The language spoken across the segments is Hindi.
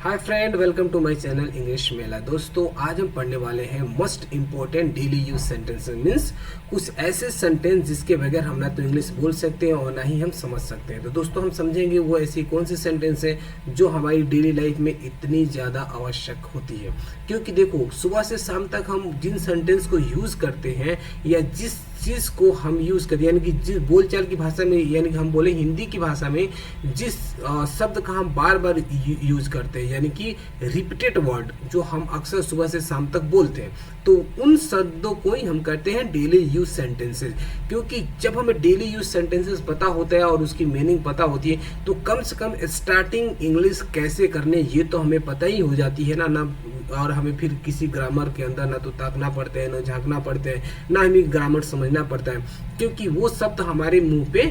Hi friend, welcome to my channel English मेला। दोस्तों, आज हम पढ़ने वाले हैं most important daily use sentences. Means कुछ ऐसे सेंटेंस जिसके बगैर हम ना तो इंग्लिश बोल सकते हैं और ना ही हम समझ सकते हैं। तो दोस्तों, हम समझेंगे वो ऐसी कौन सी सेंटेंस है जो हमारी डेली लाइफ में इतनी ज़्यादा आवश्यक होती है। क्योंकि देखो, सुबह से शाम तक हम जिन सेंटेंस को यूज़ करते हैं या जिस चीज़ को हम यूज़ करते हैं, यानी कि जिस बोलचाल की भाषा में, यानी कि हम बोले हिंदी की भाषा में जिस शब्द का हम बार बार यूज़ करते हैं, यानी कि रिपीटेड वर्ड जो हम अक्सर सुबह से शाम तक बोलते हैं, तो उन शब्दों को ही हम कहते हैं डेली यूज सेंटेंसेस। क्योंकि जब हमें डेली यूज सेंटेंसेस पता होता है और उसकी मीनिंग पता होती है, तो कम से कम स्टार्टिंग इंग्लिश कैसे करने ये तो हमें पता ही हो जाती है ना। और हमें फिर किसी ग्रामर के अंदर ना तो ताकना पड़ता है, ना झांकना पड़ता है, ना हमें ग्रामर समझना पड़ता है, क्योंकि वो शब्द हमारे मुंह पे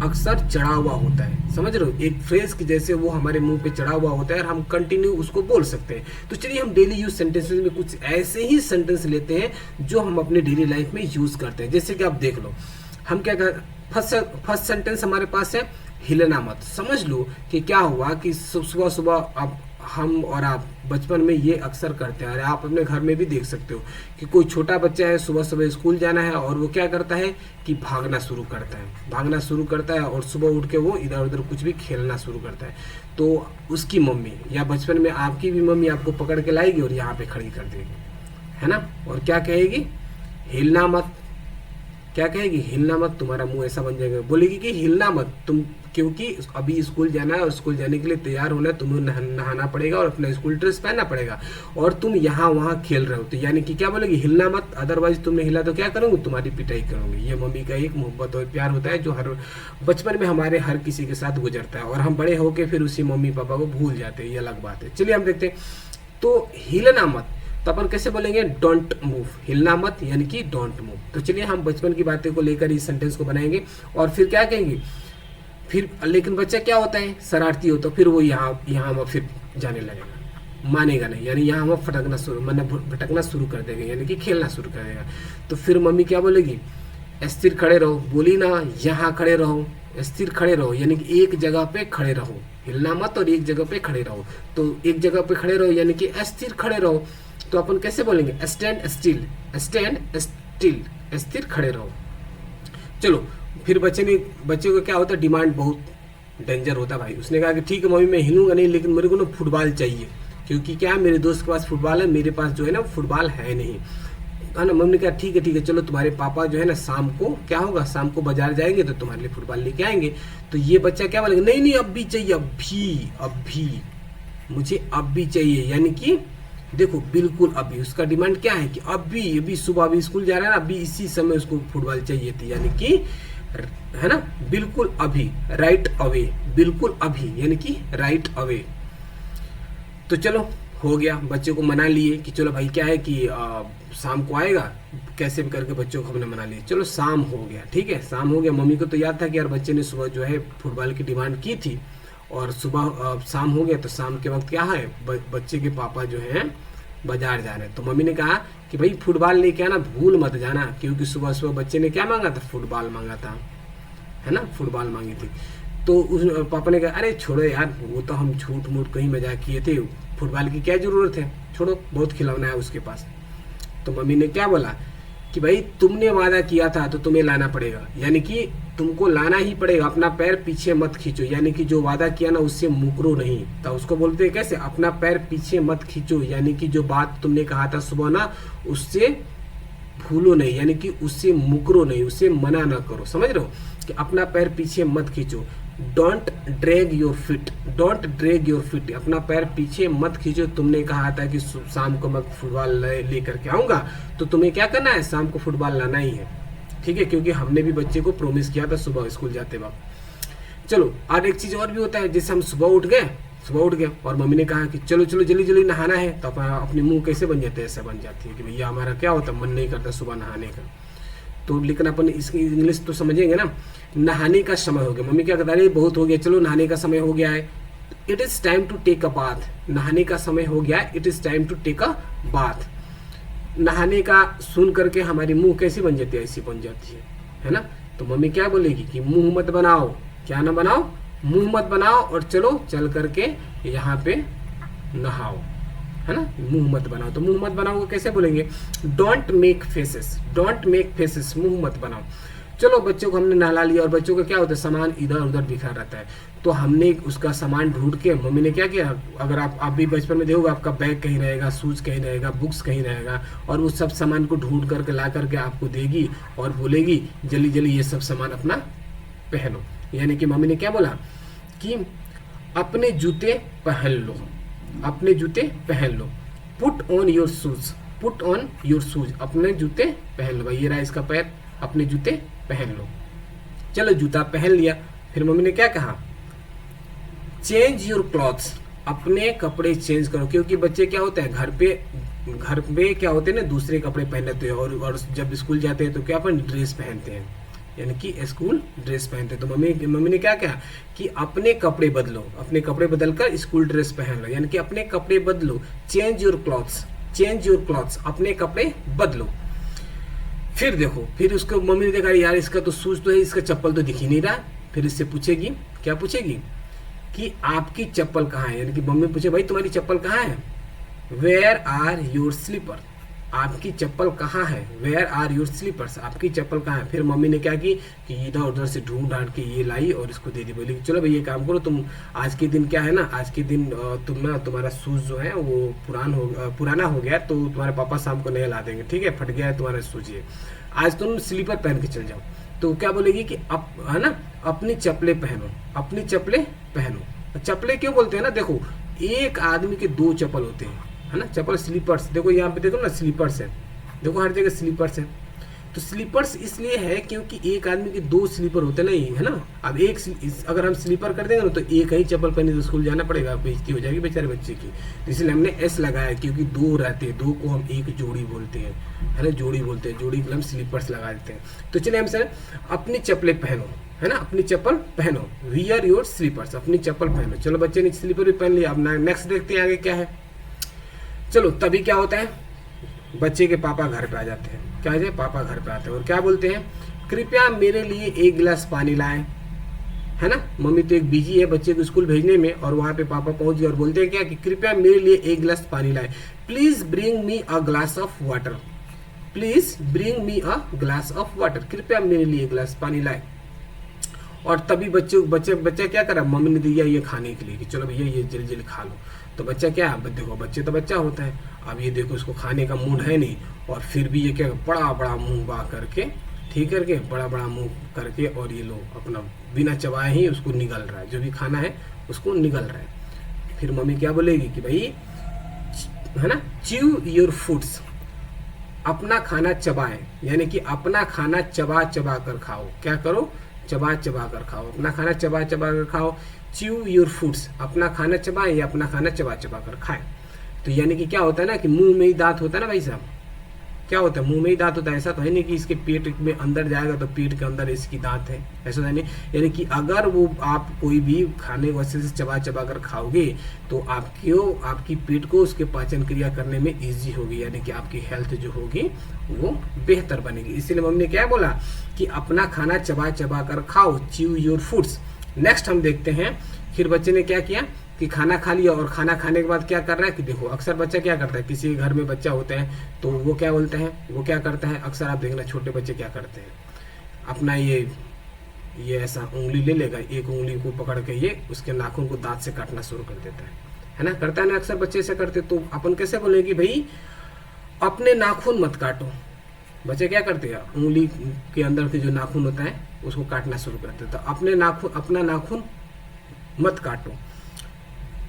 अक्सर चढ़ा हुआ होता है। समझ रहे हो, एक फ्रेज की जैसे वो हमारे मुंह पे चढ़ा हुआ होता है और हम कंटिन्यू उसको बोल सकते हैं। तो चलिए हम डेली यूज सेंटेंसेस में कुछ ऐसे ही सेंटेंस लेते हैं जो हम अपनी डेली लाइफ में यूज करते हैं। जैसे कि आप देख लो, हम क्या कर, फर्स्ट सेंटेंस हमारे पास है हिलना मत। समझ लो कि क्या हुआ कि सुबह सुबह अब हम और आप बचपन में ये अक्सर करते हैं, और आप अपने घर में भी देख सकते हो कि कोई छोटा बच्चा है, सुबह सुबह स्कूल जाना है और वो क्या करता है कि भागना शुरू करता है और सुबह उठ के वो इधर उधर कुछ भी खेलना शुरू करता है। तो उसकी मम्मी या बचपन में आपकी भी मम्मी आपको पकड़ के लाएगी और यहाँ पे खड़ी कर देगी, है ना, और क्या कहेगी, हिलना मत। क्या कहेगी, हिलना मत। तुम्हारा मुंह ऐसा बन जाएगा, बोलेगी कि हिलना मत तुम, क्योंकि अभी स्कूल जाना है और स्कूल जाने के लिए तैयार होना है, तुम्हें नहाना पड़ेगा और अपना स्कूल ड्रेस पहनना पड़ेगा, और तुम यहाँ वहाँ खेल रहे हो। तो यानी कि क्या बोलेगी, हिलना मत, अदरवाइज तुमने हिला तो क्या करूँगी, तुम्हारी पिटाई करूँगी। ये मम्मी का एक मोहब्बत और प्यार होता है जो हर बचपन में हमारे हर किसी के साथ गुजरता है, और हम बड़े होकर फिर उसी मम्मी पापा को भूल जाते हैं, ये अलग बात है। चलिए हम देखते हैं। तो हिलना मत, तो अपन कैसे बोलेंगे, डोंट मूव। हिलना मत यानी कि डोंट मूव। तो चलिए हम बचपन की बातें को लेकर इस सेंटेंस को बनाएंगे और फिर क्या कहेंगे, फिर लेकिन बच्चा क्या होता है, शरारती हो, तो फिर वो यहाँ फिर जाने लगेगा, मानेगा नहीं, यानी यहाँ हम भटकना शुरू कर देगा, यानी कि खेलना शुरू कर देगा। तो फिर मम्मी क्या बोलेगी, स्थिर खड़े रहो। बोली ना, यहाँ खड़े रहो, स्थिर खड़े रहो, यानी कि एक जगह पे खड़े रहो। हिलना मत और एक जगह पे खड़े रहो। तो एक जगह पे खड़े रहो यानी कि स्थिर खड़े रहो। तो अपन कैसे बोलेंगे, स्टैंड स्टिल, स्थिर खड़े रहो। चलो फिर बच्चे को क्या होता है, डिमांड बहुत डेंजर होता है भाई। उसने कहा कि ठीक है मम्मी, मैं हिलूंगा नहीं, लेकिन मेरे को ना फुटबॉल चाहिए, क्योंकि क्या है, मेरे दोस्त के पास फुटबॉल है, मेरे पास जो है ना फुटबॉल है नहीं, है ना। मम्मी ने कहा ठीक है, चलो तुम्हारे पापा जो है ना शाम को क्या होगा, शाम को बाजार जाएंगे तो तुम्हारे लिए फुटबॉल लेके आएंगे। तो ये बच्चा क्या बोलेगा, नहीं अब भी चाहिए, अभी मुझे अब भी चाहिए, यानी कि देखो बिल्कुल अभी। उसका डिमांड क्या है कि अभी सुबह अभी स्कूल जा रहा है ना, अभी इसी समय उसको फुटबॉल चाहिए थी, यानी कि, है ना, बिल्कुल अभी, राइट अवे, बिल्कुल अभी यानी कि राइट अवे। तो चलो हो गया, बच्चे को मना लिए कि चलो भाई क्या है कि शाम को आएगा, कैसे भी करके बच्चों को हमने मना लिया। चलो शाम हो गया, ठीक है, शाम हो गया। मम्मी को तो याद था कि यार बच्चे ने सुबह जो है फुटबॉल की डिमांड की थी, और सुबह शाम हो गया। तो शाम के वक्त क्या है, बच्चे के पापा जो हैं बाजार जा रहे हैं। तो मम्मी ने कहा कि भाई फुटबॉल लेके आना, भूल मत जाना, क्योंकि सुबह सुबह बच्चे ने क्या मांगा था, फुटबॉल मांगा था, है ना, फुटबॉल मांगी थी। तो उस पापा ने कहा अरे छोड़ो यार, वो तो हम झूठ मूठ कहीं मजाक किए थे, फुटबॉल की क्या जरूरत है, छोड़ो, बहुत खिलौना है उसके पास। तो मम्मी ने क्या बोला कि भाई तुमने वादा किया था तो तुम्हें लाना पड़ेगा, यानी कि तुमको लाना ही पड़ेगा, अपना पैर पीछे मत खींचो, यानी कि जो वादा किया ना उससे मुकरो नहीं। तो उसको बोलते हैं कैसे, अपना पैर पीछे मत खींचो, यानी कि जो बात तुमने कहा था सुबह ना, उससे भूलो नहीं, यानी कि उससे मुकरो नहीं, उससे मना ना करो। समझ रहे हो कि अपना पैर पीछे मत खींचो। डोंट ड्रैग योर फिट, अपना पैर पीछे मत खींचो। तुमने कहा था कि शाम को मैं फुटबॉल लेकर के आऊंगा, तो तुम्हें क्या करना है, शाम को फुटबॉल लाना ही है, ठीक है, क्योंकि हमने भी बच्चे को प्रॉमिस किया था सुबह स्कूल जाते वक्त। चलो और एक चीज और भी होता है, जैसे हम सुबह उठ गए और मम्मी ने कहा कि चलो जल्दी नहाना है, तो अपने मुंह कैसे बन जाते हैं, ऐसा बन जाती है कि भैया हमारा क्या होता है, मन नहीं करता सुबह नहाने का। तो लेकिन अपन इसकी इंग्लिश तो समझेंगे ना, नहाने का समय हो गया। मम्मी क्या कहता है, बहुत हो गया, चलो नहाने का समय हो गया है, it is time to take a bath. नहाने का समय हो गया, it is time to take a bath. नहाने का सुन करके हमारी मुंह कैसी बन जाती है, ऐसी बन जाती है ना। तो मम्मी क्या बोलेगी कि मुंह मत बनाओ, क्या ना बनाओ, मुंह मत बनाओ, और चलो चल करके यहाँ पे नहाओ, है ना, मुंह मत बनाओ। तो मुंह मत बनाओ कैसे बोलेंगे, don't make faces, don't make faces, मुंह मत बनाओ। चलो बच्चों को हमने नहला लिया और बच्चों का क्या होता है, सामान इधर उधर बिखरा रहता है, तो हमने उसका सामान ढूंढ के मम्मी ने क्या किया, अगर आप भी बचपन में देखोगे आपका बैग कहीं रहेगा, शूज कहीं रहेगा, बुक्स कहीं रहेगा, और उस सब सामान को ढूंढ करके ला करके आपको देगी और बोलेगी जल्दी जल्दी ये सब सामान अपना पहनो। यानी कि मम्मी ने क्या बोला कि अपने जूते पहन लो, अपने जूते पहन लो, put on your shoes, put on your shoes, अपने जूते पहन लो। भाई ये रहा इसका पैर, अपने जूते पहन लो। चलो जूता पहन लिया, फिर मम्मी ने क्या कहा, चेंज योर क्लॉथ्स, अपने कपड़े चेंज करो, क्योंकि बच्चे क्या होते हैं घर पे क्या होते हैं ना, दूसरे कपड़े पहनते हैं, और जब स्कूल जाते हैं तो क्या अपन ड्रेस पहनते हैं, यानी कि स्कूल ड्रेस पहनते हैं। तो मम्मी ने क्या कहा कि अपने कपड़े बदलो, अपने कपड़े बदलकर स्कूल ड्रेस पहन लो, यानी कि अपने कपड़े बदलो, change your clothes, change your clothes, अपने कपड़े बदलो। फिर देखो, फिर उसको मम्मी ने देखा यार इसका तो शूज तो है, इसका चप्पल तो दिख ही नहीं रहा। फिर इससे पूछेगी, क्या पूछेगी कि आपकी चप्पल कहाँ है, यानी कि मम्मी पूछे भाई तुम्हारी चप्पल कहाँ है, वेयर आर योर स्लीपर, आपकी चप्पल कहाँ है, वेयर आर योर स्लीपर्स, आपकी चप्पल कहाँ है। फिर मम्मी ने क्या की कि इधर उधर से ढूंढ ढांड के ये लाई और इसको दे दी, बोली चलो भाई ये काम करो तुम, आज के दिन क्या है ना, आज के दिन तुम्हारा शूज जो है वो पुराना हो गया, तो तुम्हारे पापा शाम को नया ला देंगे, ठीक है, फट गया है तुम्हारा शूज, ये आज तुम स्लीपर पहन के चल जाओ। तो क्या बोलेगी कि है ना, अपनी चप्पलें पहनो, अपनी चप्पलें पहनो। चप्पलें क्यों बोलते हैं ना, देखो एक आदमी के दो चप्पल होते हैं, है ना, चप्पल स्लीपर्स, देखो यहाँ पे देखो ना स्लीपर्स है, देखो हर जगह स्लीपर्स है। तो स्लीपर्स इसलिए है क्योंकि एक आदमी के दो स्लीपर होते ना, है ना। अब अगर हम स्लीपर कर देंगे ना तो एक ही चप्पल पहने तो स्कूल जाना पड़ेगा, बेइज्जती हो जाएगी बेचारे बच्चे की। तो इसलिए हमने एस लगाया, क्योंकि दो रहते हैं, दो को हम एक जोड़ी बोलते हैं, है ना, जोड़ी बोलते हैं, जोड़ी के हम स्लीपर्स लगा देते हैं। तो चलिए हम सर अपनी चप्पलें पहनो, है ना, अपनी चप्पल पहनो, वियर योर स्लीपर्स, अपनी चप्पल पहनो। चलो बच्चे ने स्लीपर भी पहन लिया, अब नेक्स्ट देखते हैं आगे क्या है। चलो तभी क्या होता है, बच्चे के पापा घर पे आ जाते हैं, क्या है, पापा घर पे आते हैं और क्या बोलते हैं, कृपया मेरे लिए एक गिलास पानी लाएं, है ना। मम्मी तो एक बिजी है बच्चे को स्कूल भेजने में, और वहां पे पापा पहुंच गए और बोलते हैं क्या कि कृपया मेरे लिए एक गिलास पानी लाएं, please bring me a glass of water, please bring me a glass of water, कृपया मेरे लिए एक गिलास पानी लाएं। और तभी बच्चा क्या करा, मम्मी ने दिया ये खाने के लिए कि चलो भैया ये जल्दी जल्दी खा लो। तो बच्चा क्या, देखो बच्चे तो बच्चा होता है, अब ये देखो इसको खाने का मूड है नहीं, और फिर भी ये क्या बड़ा बड़ा मुंह बा करके, ठीक करके बड़ा बड़ा मुंह करके, और ये लो अपना बिना चबाए ही उसको निगल रहा है, जो भी खाना है उसको निगल रहा है। फिर मम्मी क्या बोलेगी कि भाई, है ना, च्यू योर फूड्स, अपना खाना चबाएं, यानी कि अपना खाना चबा चबा कर खाओ, क्या करो, चबा चबा कर खाओ, अपना खाना चबा चबा कर खाओ, च्यू योर फूड्स, अपना खाना चबाएं या अपना खाना चबा चबा कर खाएं। तो यानी कि क्या होता है ना कि मुंह में ही दांत होता है ना भाई साहब, क्या होता है, मुंह में ही दांत होता है, ऐसा तो है नहीं कि इसके पेट में अंदर जाएगा तो पेट के अंदर इसकी दांत है, ऐसा है नहीं। यानी कि अगर वो आप कोई भी खाने वैसे से चबा चबा कर खाओगे तो आपकी पेट को उसके पाचन क्रिया करने में इजी होगी, यानी कि आपकी हेल्थ जो होगी वो बेहतर बनेगी। इसलिए मम्मी ने क्या बोला कि अपना खाना चबा चबा कर खाओ, च्यू योर फूड्स। नेक्स्ट हम देखते हैं, फिर बच्चे ने क्या किया कि खाना खा लिया, और खाना खाने के बाद क्या कर रहा है कि देखो अक्सर बच्चा क्या करता है, किसी घर में बच्चा होते हैं तो वो क्या बोलते हैं, वो क्या करता है, अक्सर आप देखना छोटे बच्चे क्या करते हैं, अपना ये ऐसा उंगली ले लेगा, एक उंगली को पकड़ के ये उसके नाखून को दांत से काटना शुरू कर देता है ना, करता है ना, अक्सर बच्चे ऐसे करते। तो अपन कैसे बोलेंगे भाई, अपने नाखून मत काटो। बच्चे क्या करते हैं, उंगली के अंदर के जो नाखून होता है उसको काटना शुरू करते हैं। तो अपना नाखून मत काटो।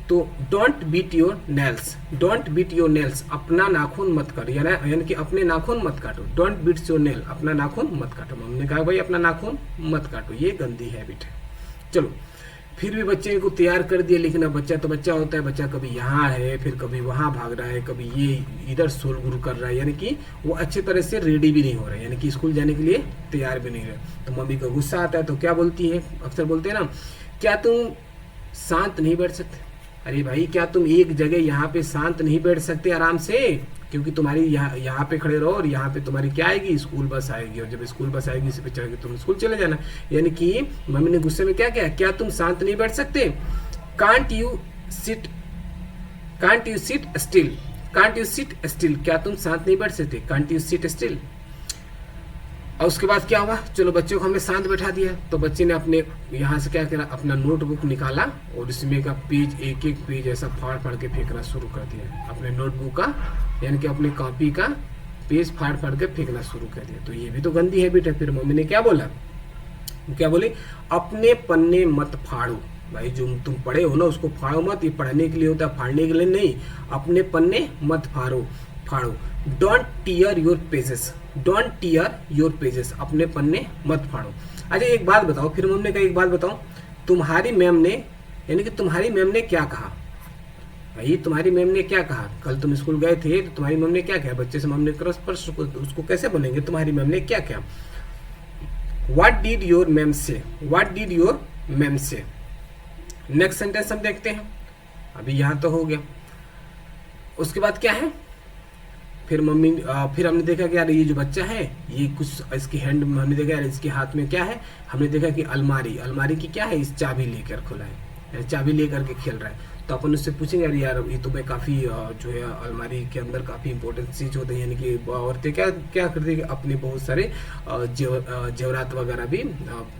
तो don't beat your nails, don't beat your nails, अपना नाखून मत काटो, यानी कि अपने नाखून मत काटो, डोंट बीट योर नेल, अपना नाखून मत काटो। मम्मी ने कहा भाई अपना नाखून मत काटो, ये गंदी हैबिट है। चलो फिर भी बच्चे को तैयार कर दिया, लेकिन अब बच्चा तो बच्चा होता है, बच्चा कभी यहाँ है, फिर कभी वहाँ भाग रहा है, कभी ये इधर शोर गुर कर रहा है, यानी कि वो अच्छे तरह से रेडी भी नहीं हो रहा है, यानी कि स्कूल जाने के लिए तैयार भी नहीं रहे। तो मम्मी को गुस्सा आता है, तो क्या बोलती है, अक्सर बोलते हैं ना, क्या तुम शांत नहीं बैठ सकते, अरे भाई क्या तुम एक जगह यहाँ पे शांत नहीं बैठ सकते आराम से, क्योंकि तुम्हारी यहाँ पे खड़े रहो और यहाँ पे तुम्हारी क्या आएगी, स्कूल बस आएगी, और जब स्कूल बस आएगी इसी पे चढ़ के तुम स्कूल चले जाना। यानी कि मम्मी ने गुस्से में क्या किया, क्या तुम शांत नहीं बैठ सकते, can't you can't you sit still, can't you sit still, क्या तुम शांत नहीं बैठ सकते, कांट यू सिट स्टिल। और उसके बाद क्या हुआ, चलो बच्चों को हमने शांत बैठा दिया, तो बच्चे ने अपने यहाँ से क्या करा, अपना नोटबुक निकाला और इसमें का पेज एक एक पेज ऐसा फाड़ फाड़ के फेंकना शुरू कर दिया, अपने नोटबुक का यानी कि अपने कॉपी का पेज फाड़ फाड़ के फेंकना शुरू कर दिया। तो ये भी तो गंदी हैबिट है। फिर मम्मी ने क्या बोला, क्या बोली, अपने पन्ने मत फाड़ो। भाई जो तुम पढ़े हो ना उसको फाड़ो मत, ये पढ़ने के लिए होता है, फाड़ने के लिए नहीं। अपने पन्ने मत फाड़ो, फाड़ो। Don't tear your pages, don't tear your pages, अपने पन्ने मत फाड़ो। अच्छा एक बात बताओ, फिर मम्मी ने कहा एक बात बताओ, तुम्हारी मैम ने, यानी कि तुम्हारी मैम ने क्या कहा। भाई तुम्हारी मैम ने क्या कहा, कल तुम स्कूल गए थे तो तुम्हारी मैम ने क्या कहा, बच्चे से मम्मी ने क्रॉस पर उसको कैसे बोलेंगे, तुम्हारी मैम ने क्या कहा। व्हाट डिड योर मैम से, व्हाट डिड योर मैम से। नेक्स्ट सेंटेंस हम देखते हैं, अभी यहाँ तो हो गया। उसके बाद क्या है, फिर मम्मी फिर हमने देखा कि यार ये जो बच्चा है ये कुछ इसकी हैंड में, हमने देखा यार इसके हाथ में क्या है, हमने देखा कि अलमारी, अलमारी की क्या है, इस चाबी लेकर खुला है, चाबी लेकर के खेल रहा है। तो अपन उससे पूछेंगे यार ये तो मैं काफ़ी जो है अलमारी के अंदर काफ़ी इंपॉर्टेंट चीज़ होते हैं, यानी कि औरतें क्या क्या करती है, अपने बहुत सारे जेवरात वगैरह भी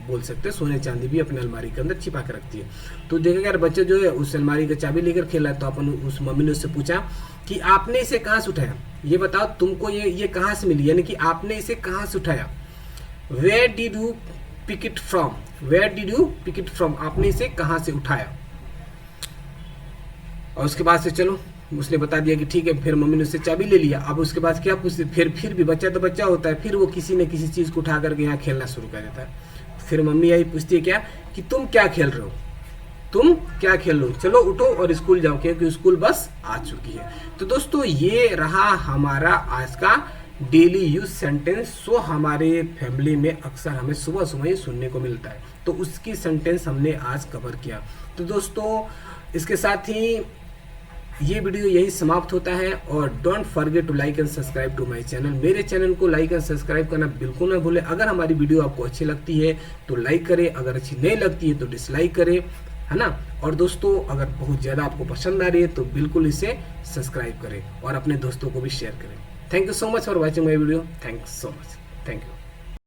बोल सकते हैं, सोने चांदी भी अपने अलमारी के अंदर छिपा के रखती है। तो देखेगा यार बच्चा जो है उस अलमारी का चाबी लेकर खेला है, तो अपन उस मम्मी ने उससे पूछा कि आपने इसे कहाँ से उठाया, ये बताओ तुमको ये कहाँ से मिली, यानी कि आपने इसे कहाँ से उठाया। Where did you pick it from, where did you pick it from, आपने इसे कहाँ से उठाया। और उसके बाद से चलो उसने बता दिया कि ठीक है, फिर मम्मी ने उससे चाबी ले लिया। अब उसके बाद क्या पूछते, फिर भी बच्चा तो बच्चा होता है, फिर वो किसी न किसी चीज़ को उठा करके यहाँ खेलना शुरू कर देता है। फिर मम्मी यही पूछती है क्या कि तुम क्या खेल रहे हो, तुम क्या खेल रहे हो, चलो उठो और स्कूल जाओ क्योंकि स्कूल बस आ चुकी है। तो दोस्तों ये रहा हमारा आज का डेली यूज सेंटेंस। सो हमारे फैमिली में अक्सर हमें सुबह सुबह ही सुनने को मिलता है, तो उसकी सेंटेंस हमने आज कवर किया। तो दोस्तों इसके साथ ही ये वीडियो यही समाप्त होता है, और don't forget to like and subscribe to my channel. मेरे चैनल को लाइक एंड सब्सक्राइब करना बिल्कुल ना भूलें। अगर हमारी वीडियो आपको अच्छी लगती है तो लाइक करें, अगर अच्छी नहीं लगती है तो डिसलाइक करें, है ना। और दोस्तों अगर बहुत ज़्यादा आपको पसंद आ रही है तो बिल्कुल इसे सब्सक्राइब करें और अपने दोस्तों को भी शेयर करें। Thank you so much for watching my video, thank you so much, thank you.